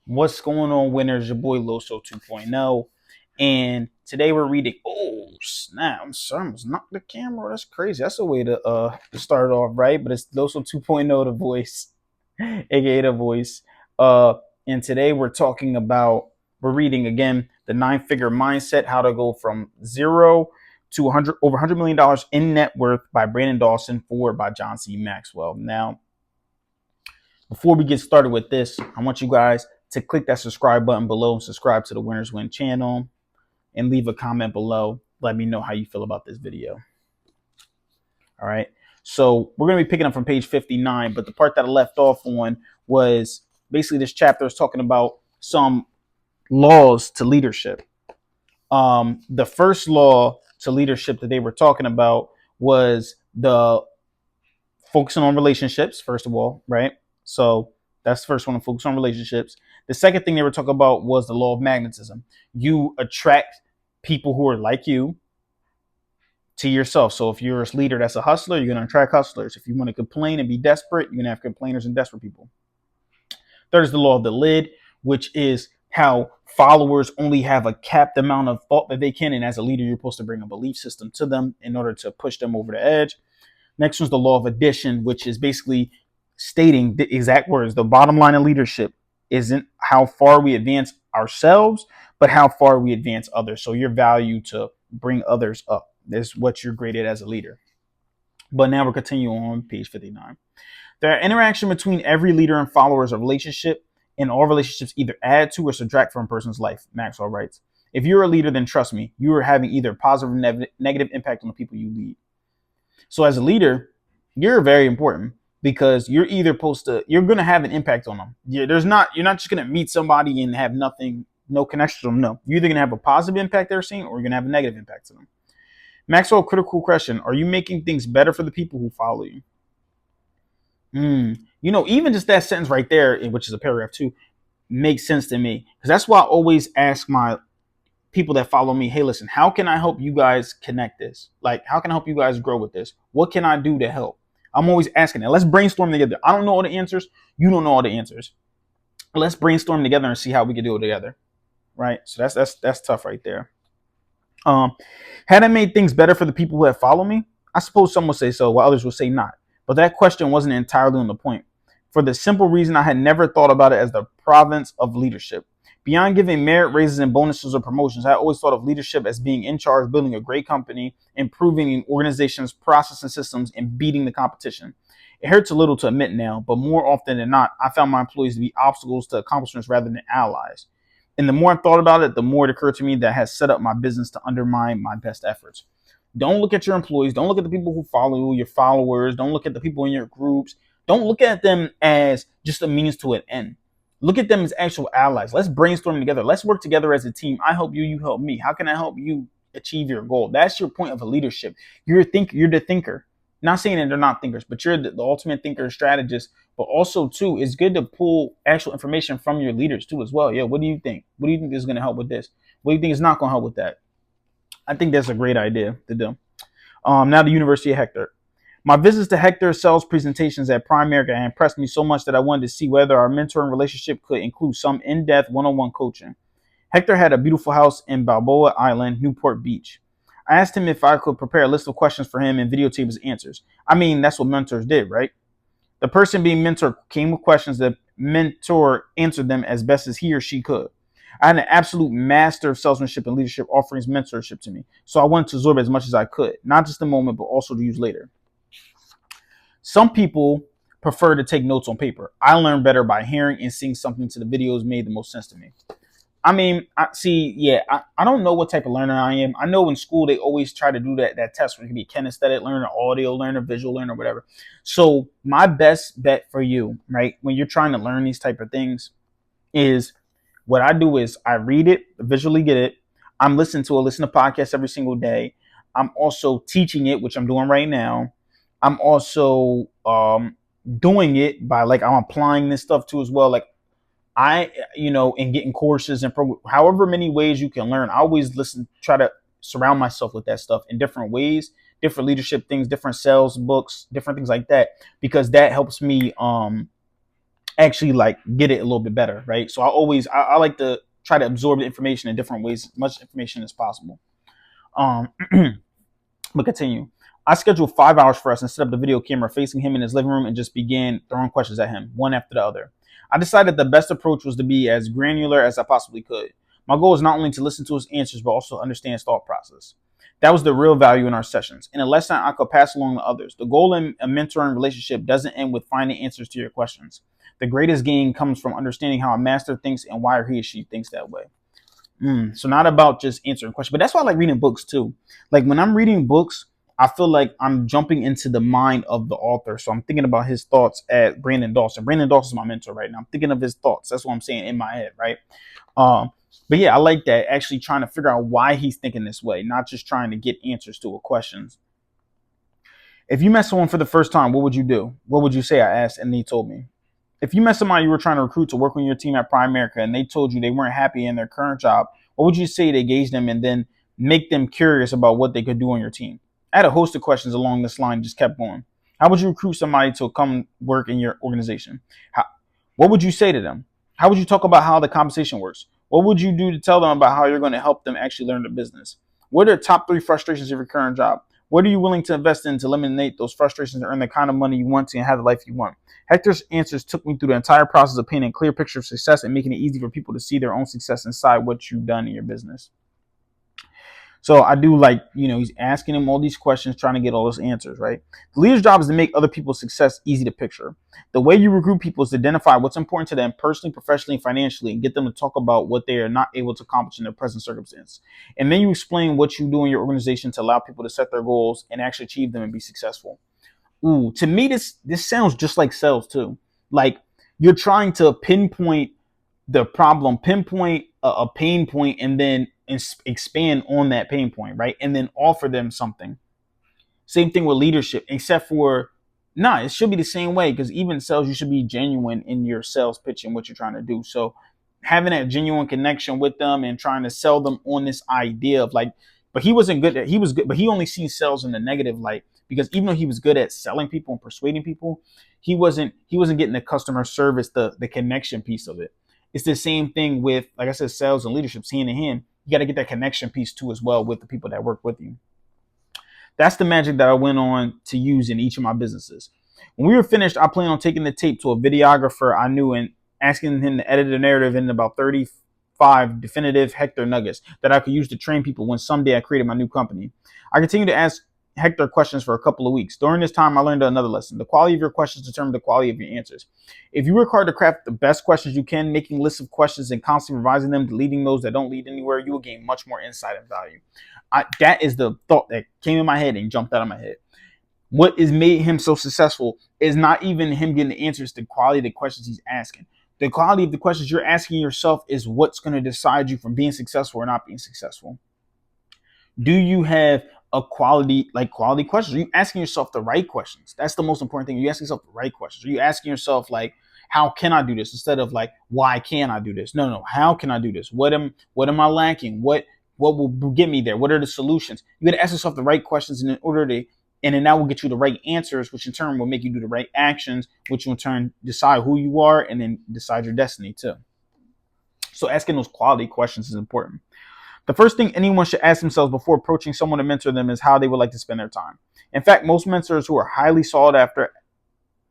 What's going on, winners? Your boy Loso 2.0. And today we're reading. Oh, snap. I'm sorry. I almost knocked the camera. That's crazy. That's a way to start off, right? But it's Loso 2.0, the voice, aka the voice. Uh, and today we're reading again the nine-figure mindset, how to go from zero to 100 over $100 million in net worth by Brandon Dawson, forward by John C. Maxwell. Now, before we get started with this, I want you guys to click that subscribe button below and subscribe to the Winners Win channel and leave a comment below. Let me know how you feel about this video. All right. So we're going to be picking up from page 59, but the part that I left off on was basically this chapter is talking about some laws to leadership. The first law to leadership that they were talking about was the focusing on relationships, first of all, right? So that's the first one, to focus on relationships. The second thing they were talking about was the law of magnetism. You attract people who are like you to yourself. So if you're a leader that's a hustler, you're going to attract hustlers. If you want to complain and be desperate, you're going to have complainers and desperate people. Third is the law of the lid, which is how followers only have a capped amount of thought that they can. And as a leader, you're supposed to bring a belief system to them in order to push them over the edge. Next one's the law of addition, which is basically stating the exact words. The bottom line of leadership isn't how far we advance ourselves, but how far we advance others. So your value to bring others up is what you're graded as a leader. But now we're continuing on page 59. The interaction between every leader and follower is a relationship, and all relationships either add to or subtract from a person's life, Maxwell writes. If you're a leader, then trust me, you are having either positive or negative impact on the people you lead. So as a leader, you're very important because you're you're going to have an impact on them. You're not just going to meet somebody and have no connection to them. No, you're either going to have a positive impact they're seeing or you're going to have a negative impact to them. Maxwell, critical question. Are you making things better for the people who follow you? Even just that sentence right there, which is a paragraph too, makes sense to me. Because that's why I always ask my people that follow me, hey, listen, how can I help you guys connect this? Like, how can I help you guys grow with this? What can I do to help? I'm always asking that. Let's brainstorm together. I don't know all the answers. You don't know all the answers. Let's brainstorm together and see how we can do it together. Right. So that's tough right there. Had I made things better for the people who have followed me? I suppose some will say so, while others will say not. But that question wasn't entirely on the point, for the simple reason I had never thought about it as the province of leadership. Beyond giving merit raises and bonuses or promotions, I always thought of leadership as being in charge, building a great company, improving an organization's process and systems, and beating the competition. It hurts a little to admit now, but more often than not, I found my employees to be obstacles to accomplishments rather than allies. And the more I thought about it, the more it occurred to me that I had set up my business to undermine my best efforts. Don't look at your employees. Don't look at the people who follow you, your followers. Don't look at the people in your groups. Don't look at them as just a means to an end. Look at them as actual allies. Let's brainstorm together. Let's work together as a team. I help you, you help me. How can I help you achieve your goal? That's your point of a leadership. You're a thinker. You're the thinker. Not saying that they're not thinkers, but you're the ultimate thinker, strategist. But also, too, it's good to pull actual information from your leaders too, as well. Yeah, what do you think? What do you think is going to help with this? What do you think is not going to help with that? I think that's a great idea to do. Now the University of Hector. My visits to Hector's sales presentations at Primerica had impressed me so much that I wanted to see whether our mentoring relationship could include some in-depth one-on-one coaching. Hector had a beautiful house in Balboa Island, Newport Beach. I asked him if I could prepare a list of questions for him and videotape his answers. I mean, that's what mentors did, right? The person being mentored came with questions. The mentor answered them as best as he or she could. I had an absolute master of salesmanship and leadership offering his mentorship to me, so I wanted to absorb as much as I could, not just the moment, but also to use later. Some people prefer to take notes on paper. I learn better by hearing and seeing something to the videos made the most sense to me. I mean, I don't know what type of learner I am. I know in school they always try to do that test where you can be a kinesthetic learner, audio learner, visual learner, whatever. So my best bet for you, right, when you're trying to learn these type of things is what I do is I read it, visually get it. I'm listening to podcasts every single day. I'm also teaching it, which I'm doing right now. I'm also doing it by I'm applying this stuff too as well. Like and getting courses and however many ways you can learn. I always try to surround myself with that stuff in different ways, different leadership things, different sales books, different things like that, because that helps me actually like get it a little bit better, right? So I like to try to absorb the information in different ways, as much information as possible. Um, but continue. I scheduled 5 hours for us and set up the video camera facing him in his living room and just began throwing questions at him, one after the other. I decided the best approach was to be as granular as I possibly could. My goal was not only to listen to his answers, but also understand his thought process. That was the real value in our sessions, and a lesson I could pass along to others. The goal in a mentoring relationship doesn't end with finding answers to your questions. The greatest gain comes from understanding how a master thinks and why he or she thinks that way. So not about just answering questions, but that's why I like reading books too. Like when I'm reading books, I feel like I'm jumping into the mind of the author. So I'm thinking about his thoughts at Brandon Dawson. Brandon Dawson is my mentor right now. I'm thinking of his thoughts. That's what I'm saying in my head, right? But yeah, I like that. Actually trying to figure out why he's thinking this way, not just trying to get answers to a questions. If you met someone for the first time, what would you do? What would you say? I asked, and he told me. If you met somebody you were trying to recruit to work on your team at Prime America and they told you they weren't happy in their current job, what would you say to engage them and then make them curious about what they could do on your team? I had a host of questions along this line, just kept going. How would you recruit somebody to come work in your organization? How, what would you say to them? How would you talk about how the compensation works? What would you do to tell them about how you're going to help them actually learn the business? What are the top 3 frustrations of your current job? What are you willing to invest in to eliminate those frustrations and earn the kind of money you want to and have the life you want? Hector's answers took me through the entire process of painting a clear picture of success and making it easy for people to see their own success inside what you've done in your business. So I do like, he's asking him all these questions, trying to get all those answers, right? The leader's job is to make other people's success easy to picture. The way you recruit people is to identify what's important to them personally, professionally, and financially, and get them to talk about what they are not able to accomplish in their present circumstance. And then you explain what you do in your organization to allow people to set their goals and actually achieve them and be successful. Ooh, to me, this sounds just like sales too. Like you're trying to pinpoint the problem, pinpoint a pain point, and then expand on that pain point, right? And then offer them something. Same thing with leadership, except for it should be the same way because even sales, you should be genuine in your sales pitch and what you're trying to do. So having that genuine connection with them and trying to sell them on this idea of like, but he wasn't good at he was good, but he only sees sales in the negative light because even though he was good at selling people and persuading people, he wasn't getting the customer service, the connection piece of it. It's the same thing with, like I said, sales and leadership, hand in hand. You got to get that connection piece too as well with the people that work with you. That's the magic that I went on to use in each of my businesses. When we were finished, I planned on taking the tape to a videographer I knew and asking him to edit a narrative in about 35 definitive Hector nuggets that I could use to train people when someday I created my new company. I continued to ask Hector questions for a couple of weeks. During this time, I learned another lesson. The quality of your questions determine the quality of your answers. If you work hard to craft the best questions you can, making lists of questions and constantly revising them, deleting those that don't lead anywhere, you will gain much more insight and value. That is the thought that came in my head and jumped out of my head. What has made him so successful is not even him getting the answers, the quality of the questions he's asking. The quality of the questions you're asking yourself is what's going to decide you from being successful or not being successful. Do you have quality questions? Are you asking yourself the right questions? That's the most important thing. Are you asking yourself the right questions? Are you asking yourself like, how can I do this instead of like, why can't I do this? No. How can I do this? What am I lacking? What will get me there? What are the solutions? You got to ask yourself the right questions and then that will get you the right answers, which in turn will make you do the right actions, which will in turn decide who you are and then decide your destiny too. So asking those quality questions is important. The first thing anyone should ask themselves before approaching someone to mentor them is how they would like to spend their time. In fact, most mentors who are highly sought after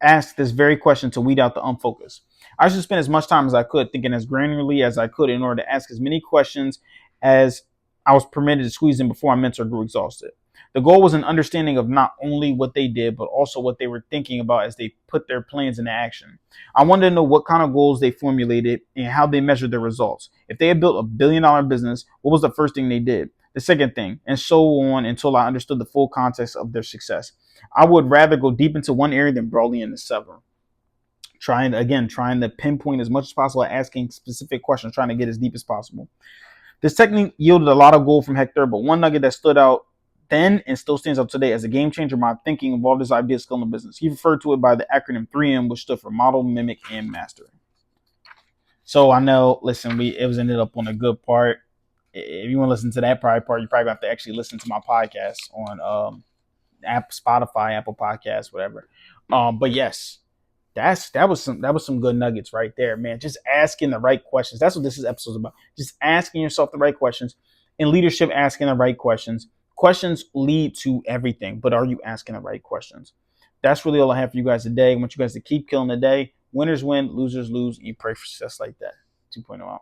ask this very question to weed out the unfocused. I should spend as much time as I could thinking as granularly as I could in order to ask as many questions as I was permitted to squeeze in before my mentor grew exhausted. The goal was an understanding of not only what they did, but also what they were thinking about as they put their plans into action. I wanted to know what kind of goals they formulated and how they measured their results. If they had built $1 billion business, what was the first thing they did? The second thing, and so on until I understood the full context of their success. I would rather go deep into one area than broadly into several. Trying to pinpoint as much as possible, asking specific questions, trying to get as deep as possible. This technique yielded a lot of gold from Hector, but one nugget that stood out then and still stands out today as a game changer in my thinking involved this idea of skill in business. He referred to it by the acronym 3M, which stood for model, mimic, and master. So I know, listen, it was ended up on a good part. If you want to listen to that part, you probably have to actually listen to my podcast on Spotify, Apple Podcasts, whatever. But yes, That was some good nuggets right there, man. Just asking the right questions. That's what this is episode's about. Just asking yourself the right questions. In leadership, asking the right questions. Questions lead to everything, but are you asking the right questions? That's really all I have for you guys today. I want you guys to keep killing the day. Winners win, losers lose. And you pray for success like that. 2.0 out.